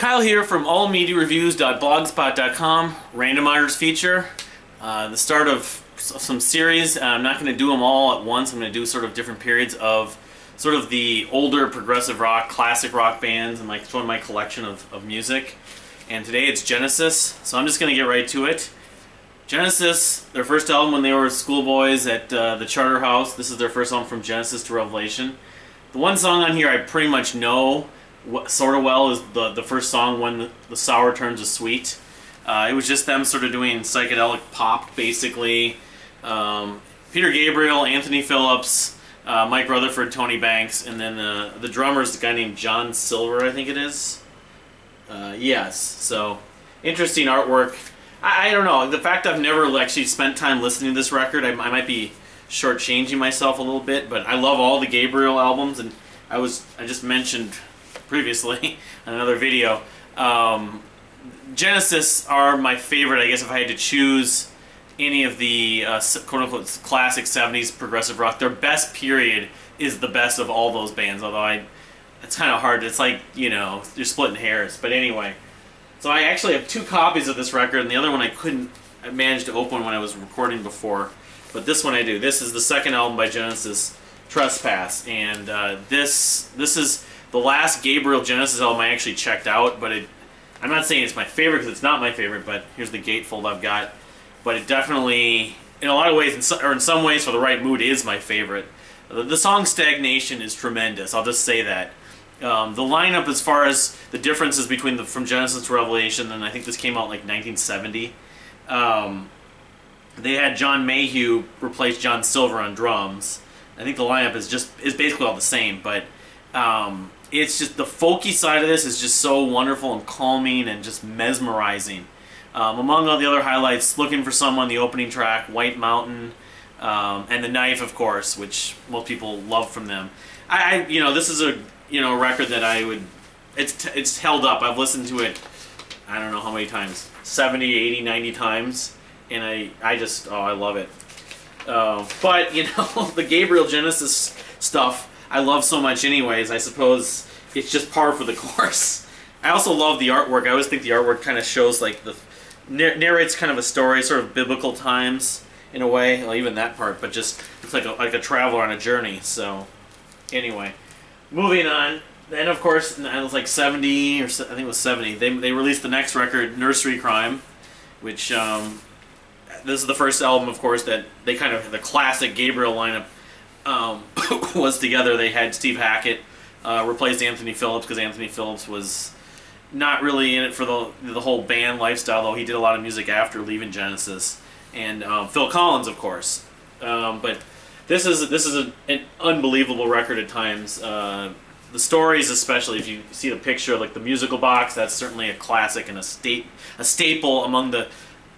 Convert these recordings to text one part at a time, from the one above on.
Kyle here from allmediareviews.blogspot.com, Randomizers feature. The start of some series. I'm not going to do them all at once. I'm going to do sort of different periods of sort of the older progressive rock, classic rock bands, and like showing my collection of music. And today it's Genesis, so I'm just going to get right to it. Genesis, their first album when they were schoolboys at the Charter House. This is their first album from Genesis to Revelation. The one song on here I pretty much know sort of well is the first song, When the Sour Turns to Sweet. It was just them sort of doing psychedelic pop, basically. Peter Gabriel, Anthony Phillips, Mike Rutherford, Tony Banks, and then the drummer is a guy named John Silver, I think it is. Yes, so interesting artwork. I don't know, the fact I've never actually spent time listening to this record, I might be shortchanging myself a little bit, but I love all the Gabriel albums, and I just mentioned previously in another video. Genesis are my favorite, I guess, if I had to choose any of the quote-unquote classic 70s progressive rock. Their best period is the best of all those bands, although it's kind of hard. It's like, you know, you're splitting hairs. But anyway, so I actually have two copies of this record, and the other one I managed to open when I was recording before. But this one I do. This is the second album by Genesis, Trespass, and this is the last Gabriel Genesis album I actually checked out, but I'm not saying it's my favorite because it's not my favorite, but here's the gatefold I've got. But it definitely, in a lot of ways, in some ways for the right mood, is my favorite. The song Stagnation is tremendous, I'll just say that. The lineup as far as the differences between from Genesis to Revelation, and I think this came out like 1970, they had John Mayhew replace John Silver on drums. I think the lineup is basically all the same, but it's just the folky side of this is just so wonderful and calming and just mesmerizing. Among all the other highlights, Looking for Someone, the opening track, White Mountain, and The Knife, of course, which most people love from them. This is a record that it's held up. I've listened to it, I don't know how many times, 70, 80, 90 times, and I love it. But the Gabriel Genesis stuff I love so much anyways. I suppose it's just par for the course. I also love the artwork. I always think the artwork kind of shows like narrates kind of a story, sort of biblical times in a way. Well, even that part, but just it's like a traveler on a journey. So anyway, moving on. Then of course it was like 70 or I think it was 70. They released the next record, Nursery Cryme, which this is the first album, of course, that they kind of the classic Gabriel lineup was together. They had Steve Hackett replace Anthony Phillips because Anthony Phillips was not really in it for the whole band lifestyle, though he did a lot of music after leaving Genesis, and Phil Collins, of course. But this is an unbelievable record at times. The stories, especially if you see the picture, like the musical box, that's certainly a classic and a staple among the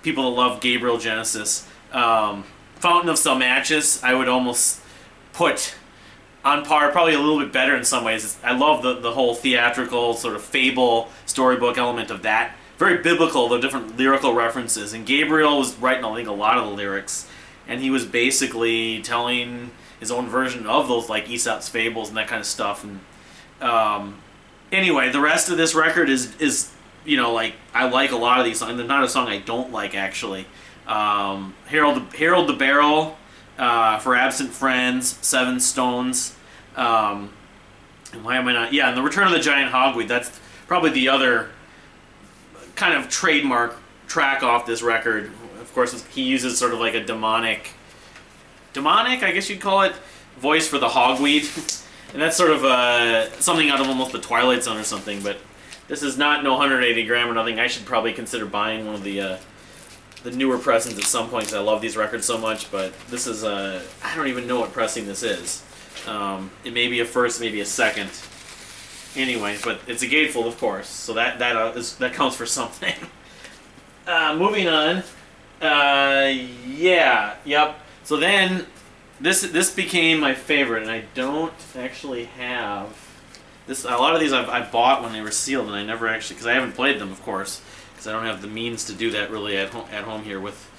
people that love Gabriel Genesis. Fountain of Some Matches, I would almost put on par, probably a little bit better in some ways. I love the whole theatrical sort of fable storybook element of that. Very biblical, the different lyrical references. And Gabriel was writing, I think, a lot of the lyrics, and he was basically telling his own version of those, like Aesop's fables and that kind of stuff. And anyway, the rest of this record is like I like a lot of these songs. There's not a song I don't like, actually. Harold the Barrel, For Absent Friends, Seven Stones, and why am I not? Yeah, and The Return of the Giant Hogweed. That's probably the other kind of trademark track off this record. Of course, he uses sort of like a demonic, I guess you'd call it, voice for the hogweed, and that's sort of something out of almost the Twilight Zone or something. But this is not no 180 gram or nothing. I should probably consider buying one of the newer pressings at some point because I love these records so much, but this is I don't even know what pressing this is. It may be a first, maybe a second. Anyway, but it's a gatefold, of course, so that counts for something. Moving on. Yep. So then this became my favorite, and I don't actually have this. A lot of these I bought when they were sealed, and I never actually, because I haven't played them, of course, because I don't have the means to do that really at home here with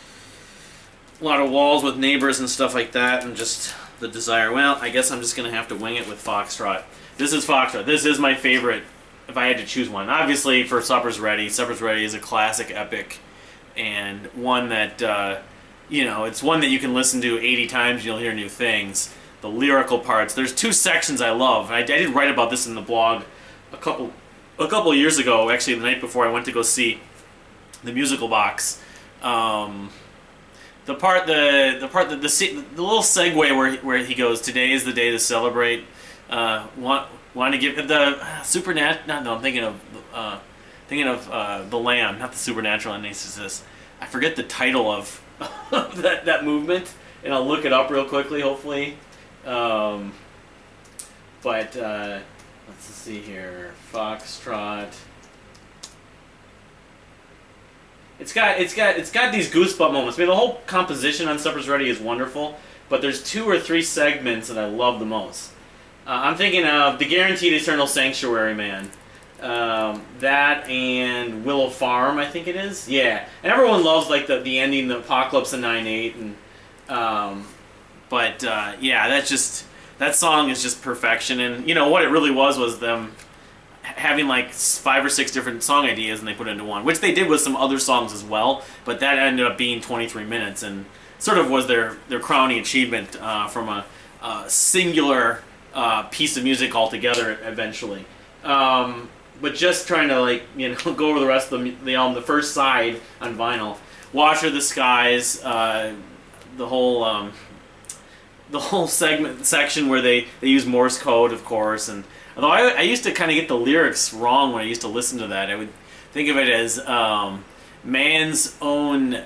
a lot of walls with neighbors and stuff like that, and just the desire. Well, I guess I'm just going to have to wing it with Foxtrot. This is Foxtrot. This is my favorite if I had to choose one. Obviously, for Supper's Ready, Supper's Ready is a classic epic, and one that it's one that you can listen to 80 times and you'll hear new things. The lyrical parts. There's two sections I love. I did write about this in the blog a couple of years ago. Actually, the night before I went to go see the musical box. The little segue where he goes, "Today is the day to celebrate." Want to give the supernatural? No, I'm thinking of the Lamb, not the supernatural anesthesis. I forget the title of that movement, and I'll look it up real quickly, hopefully. Let's see here, Foxtrot. It's got these goosebump moments. I mean, the whole composition on Supper's Ready is wonderful, but there's 2 or 3 segments that I love the most. I'm thinking of The Guaranteed Eternal Sanctuary Man. That and Willow Farm, I think it is. Yeah, and everyone loves like the ending, the Apocalypse of 9/8, and that song is just perfection. And what it really was them having like 5 or 6 different song ideas and they put it into one, which they did with some other songs as well. But that ended up being 23 minutes and sort of was their crowning achievement from a singular piece of music altogether eventually. But just trying to go over the rest of the album, the first side on vinyl, Water of the Skies, the whole section where they use Morse code, of course. And although I used to kind of get the lyrics wrong when I used to listen to that, I would think of it as man's own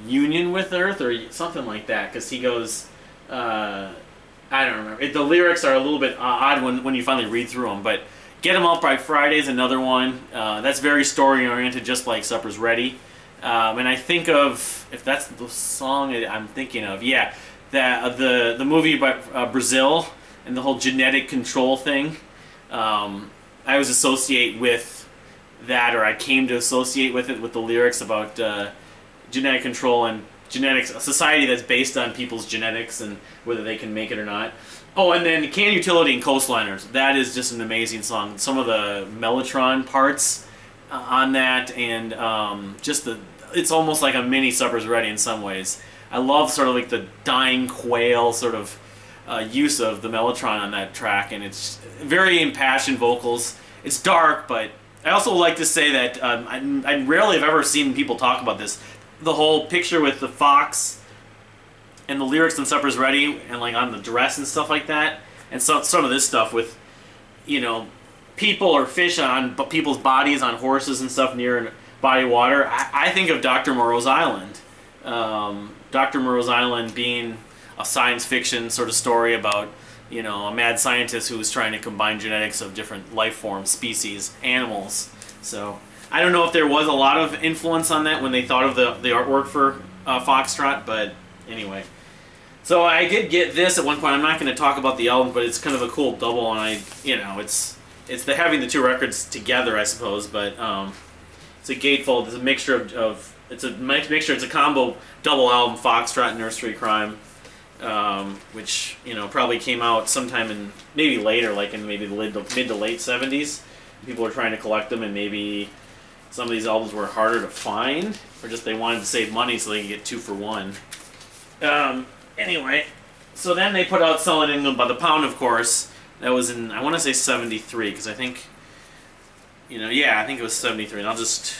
union with Earth or something like that, because he goes. I don't remember. The lyrics are a little bit odd when you finally read through them, but Get 'Em Out by Friday is another one. That's very story-oriented, just like Supper's Ready. And I think of, if that's the song I'm thinking of, yeah, the movie about Brazil and the whole genetic control thing. I always associate with that, or I came to associate with it with the lyrics about genetic control and genetics, a society that's based on people's genetics and whether they can make it or not. Oh, and then Can Utility and Coastliners. That is just an amazing song. Some of the Mellotron parts on that, and it's almost like a mini Supper's Ready in some ways. I love sort of like the dying quail sort of use of the Mellotron on that track, and it's very impassioned vocals. It's dark, but I also like to say that I rarely have ever seen people talk about this. The whole picture with the fox and the lyrics in Supper's Ready and like on the dress and stuff like that, and some of this stuff with people or fish on people's bodies on horses and stuff near a body of water. I think of Dr. Moreau's Island. Dr. Moreau's Island being a science fiction sort of story about a mad scientist who was trying to combine genetics of different life forms, species, animals. So I don't know if there was a lot of influence on that when they thought of the artwork for Foxtrot, but anyway. So I did get this at one point. I'm not going to talk about the album, but it's kind of a cool double, and it's having the 2 records together, I suppose. But it's a gatefold. It's a mixture it's a combo double album, Foxtrot and Nursery Crime, which probably came out sometime in maybe later, like in maybe the mid to late 70s. People were trying to collect them, and maybe some of these albums were harder to find, or just they wanted to save money so they could get 2 for 1. Anyway, so then they put out Selling England by the Pound, of course. That was in, I want to say 73, because I think, I think it was 73, and I'll just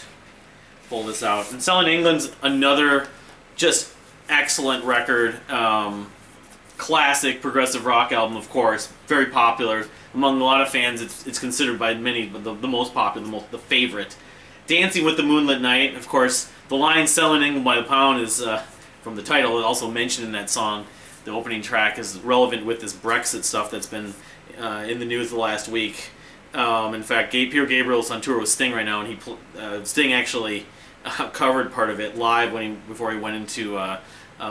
pull this out. And Selling England's another just excellent record. Classic progressive rock album, of course. Very popular. Among a lot of fans, it's considered by many the most popular, the favorite. Dancing with the Moonlit Night, of course. The line Selling England by the Pound is, from the title, also mentioned in that song. The opening track is relevant with this Brexit stuff that's been in the news the last week. In fact, Peter Gabriel's on tour with Sting right now, and Sting actually covered part of it live before he went into a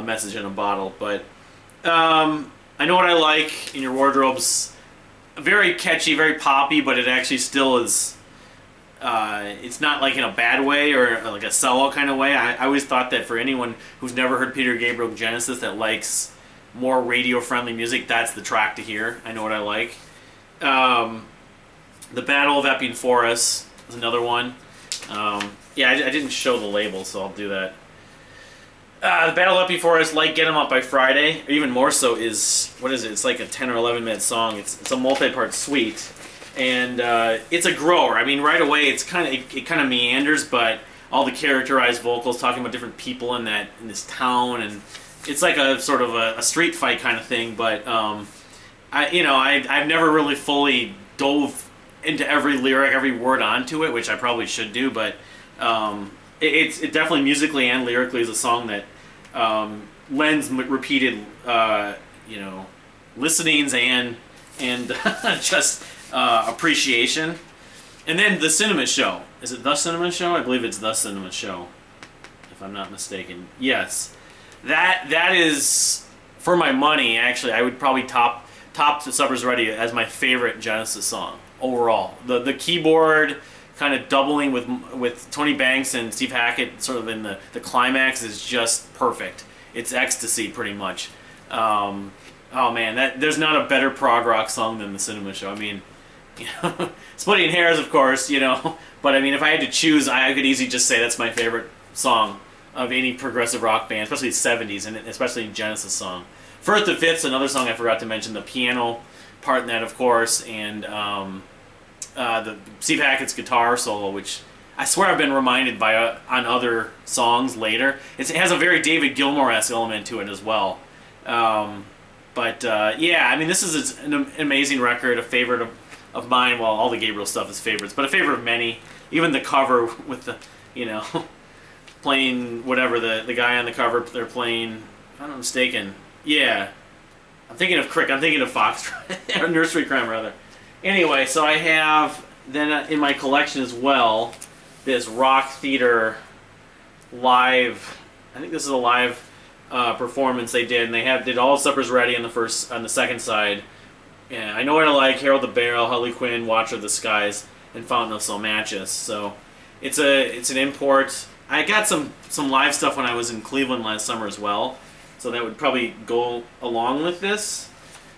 Message in a Bottle. But I Know What I Like in Your Wardrobes, very catchy, very poppy, but it actually still is. It's not like in a bad way or like a sellout kind of way. I always thought that for anyone who's never heard Peter Gabriel Genesis that likes more radio-friendly music, that's the track to hear. I Know What I Like. The Battle of Epping Forest is another one. Yeah, I didn't show the label, so I'll do that. The Battle of Epping Forest, like Get 'Em Up by Friday, or even more so, is, what is it? It's like a 10 or 11 minute song. It's a multi-part suite, and it's a grower. I mean, right away, it kind of meanders, but all the characterized vocals talking about different people in this town, and it's like a sort of a street fight kind of thing. But I've never really fully dove into every lyric, every word onto it, which I probably should do, but. It definitely musically and lyrically is a song that lends repeated, listenings and just appreciation. And then The Cinema Show. Is it The Cinema Show? I believe it's The Cinema Show, if I'm not mistaken. Yes, that is, for my money. Actually, I would probably top the Supper's Ready as my favorite Genesis song overall. The keyboard kind of doubling with Tony Banks and Steve Hackett sort of in the climax is just perfect. It's ecstasy pretty much. Oh man, there's not a better prog rock song than The Cinema Show. I mean, splitting hairs, of course, but I mean, if I had to choose, I could easily just say that's my favorite song of any progressive rock band, especially 70s, and especially Genesis song. First to Fifth's another song I forgot to mention, the piano part in that, of course, and the Steve Hackett's guitar solo, which I swear I've been reminded by on other songs later. It has a very David Gilmour-esque element to it as well. Yeah, I mean, this is an amazing record, a favorite of mine. Well, all the Gabriel stuff is favorites, but a favorite of many. Even the cover with the, playing whatever, the guy on the cover, they're playing, if I'm not mistaken, yeah. I'm thinking of Crick, I'm thinking of Foxtrot, or Nursery Cryme, rather. Anyway, so I have then in my collection as well this Rock Theater live. I think this is a live performance they did, and they did All Supper's Ready on the second side. Yeah, I Know What I Like, Harold the Barrel, Harley Quinn, Watcher of the Skies, and Fountain of Salmatches. So it's an import. I got some live stuff when I was in Cleveland last summer as well, so that would probably go along with this.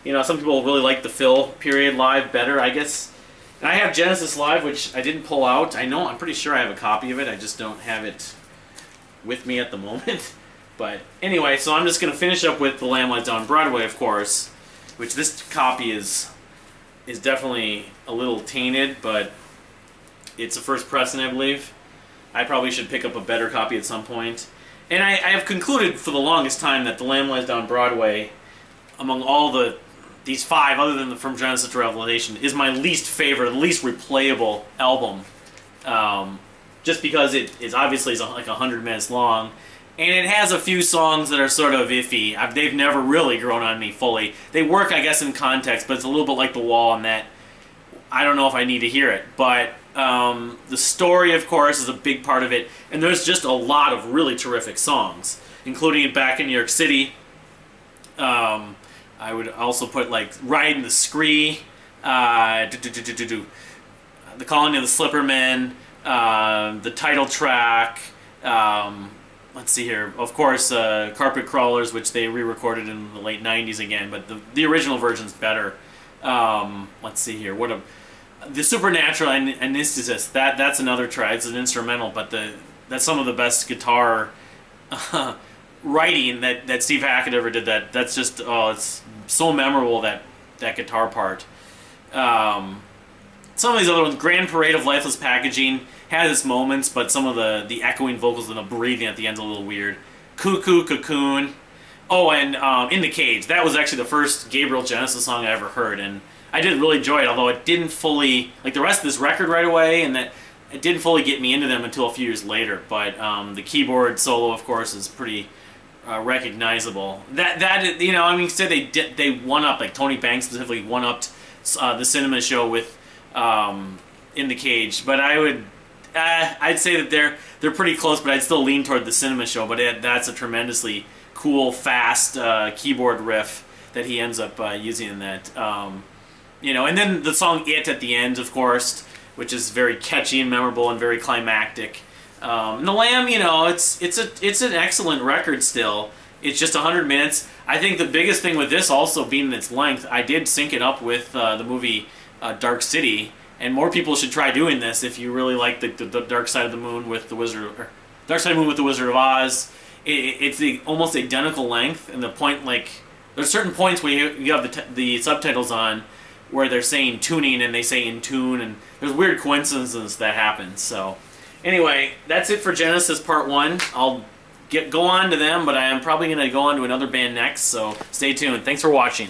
Some people really like the Phil period live better, I guess. And I have Genesis Live, which I didn't pull out. I'm pretty sure I have a copy of it. I just don't have it with me at the moment. But anyway, so I'm just going to finish up with The Lamb Lies Down Broadway, of course, which this copy is definitely a little tainted, but it's a first pressing, I believe. I probably should pick up a better copy at some point. And I have concluded for the longest time that The Lamb Lies Down Broadway, among all these five, other than From Genesis to Revelation, is my least favorite, least replayable album. Just because it is obviously like 100 minutes long, and it has a few songs that are sort of iffy. They've never really grown on me fully. They work, I guess, in context, but it's a little bit like The Wall in that I don't know if I need to hear it. But the story, of course, is a big part of it, and there's just a lot of really terrific songs, including Back in New York City. I would also put like Riding the Scree, The Colony of the Slippermen, the title track, let's see here, of course, Carpet Crawlers, which they re-recorded in the late 90s again, but the original version's better. Let's see here, the Supernatural Anesthetist, that's another track. It's an instrumental, but that's some of the best guitar writing that Steve Hackett ever did. That's just, it's so memorable, that guitar part. Some of these other ones, Grand Parade of Lifeless Packaging, has its moments, but some of the echoing vocals and the breathing at the end's a little weird. Cuckoo, Cocoon. Oh, and In the Cage. That was actually the first Gabriel Genesis song I ever heard, and I did really enjoy it, although it didn't fully, like the rest of this record right away, and that it didn't fully get me into them until a few years later. But the keyboard solo, of course, is pretty recognizable. Said they one up, like Tony Banks specifically one upped the Cinema Show with In the Cage, but I'd say that they're pretty close, but I'd still lean toward the Cinema Show. But that's a tremendously cool, fast keyboard riff that he ends up using in that. And then the song "It" at the end, of course, which is very catchy and memorable and very climactic. And The Lamb, it's an excellent record still. It's just 100 minutes. I think the biggest thing with this also being its length, I did sync it up with the movie Dark City, And more people should try doing this if you really like the Dark Side of the Moon with the Dark Side of the Moon with the Wizard of Oz. It's the almost identical length, and the point, like, there's certain points where you have the subtitles on where they're saying tuning and they say in tune, and there's weird coincidences that happen. So anyway, that's it for Genesis Part 1. I'll go on to them, but I am probably going to go on to another band next, so stay tuned. Thanks for watching.